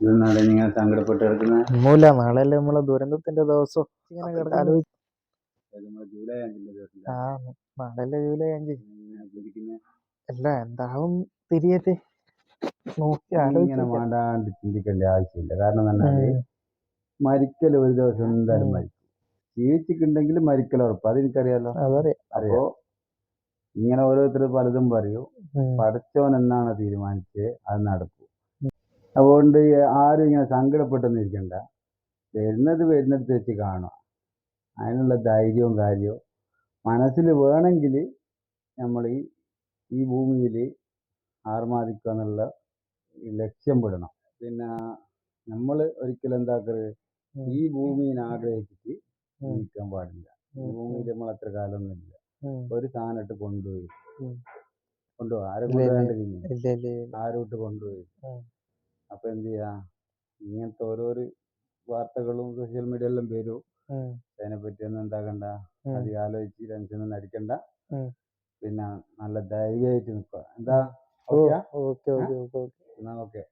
ഇതെന്നാണ് നിങ്ങൾ സങ്കടപ്പെട്ട് കിടക്കുന്നത്? ഒന്നുമില്ല, നാളെയല്ലേ നമ്മളെ ദുരന്തത്തിന്റെ ദിവസം. ഇങ്ങനെ ആലോചിച്ച് നമ്മളെ ജൂലൈ 5 ദിവസം ആ നാളെയല്ലേ ജൂലൈ 5. പിടിക്കുന്നത്. അല്ല എന്താവും തിരിയത്തെ നോക്കി ഇങ്ങനെ ആലോചിച്ച് വേണ്ടാണ്ട് ചിന്തിക്കേണ്ട ആവശ്യമില്ല. കാരണം എന്ന് പറഞ്ഞാല് മരിക്കൽ ഒരു ദിവസം എന്തായാലും മരിക്കും. ജീവിച്ചിട്ടുണ്ടെങ്കിൽ മരിക്കൽ ഉറപ്പ്, അതെനിക്കറിയാലോ. അപ്പോ ഇങ്ങനെ ഓരോരുത്തർ പലതും പറയൂ. പഠിച്ചവൻ എന്നാണ് തീരുമാനിച്ച് അത് നടക്കും. അതുകൊണ്ട് ആരും ഇങ്ങനെ സങ്കടപ്പെട്ടൊന്നും ഇരിക്കണ്ട. വരുന്നിടത്ത് വെച്ച് കാണുക. അതിനുള്ള ധൈര്യവും കാര്യവും മനസ്സിൽ വേണമെങ്കിൽ നമ്മൾ ഈ ഭൂമിയിൽ ആർമാദിക്കുക എന്നുള്ള ലക്ഷ്യം പെടണം. പിന്നെ നമ്മൾ ഒരിക്കലും എന്താക്കരുത്, ഈ ഭൂമിയെ ആഗ്രഹിച്ചിട്ട് ജീവിക്കാൻ പാടില്ല. ഈ ഭൂമിയിൽ നമ്മൾ അത്ര കാലമൊന്നുമില്ല. ഒരു സാധനമായിട്ട് കൊണ്ടുപോയി ആരെ കൊണ്ടുപോകാണ്ടിരിക്കുന്നു, ആരോട്ട് കൊണ്ടുപോയി. അപ്പൊ എന്ത് ചെയ്യാ, ഇങ്ങനത്തെ ഓരോരോ വാർത്തകളും സോഷ്യൽ മീഡിയയിലും വരും. അതിനെപ്പറ്റി ഒന്നും എന്താക്കണ്ട, അധികം ആലോചിച്ച് ടെൻഷനൊന്നും അടിക്കണ്ട. പിന്നെ നല്ല ധൈര്യമായിട്ട് നിൽക്കുക. എന്താ? ഓക്കെ, എന്നാ ഓക്കെ.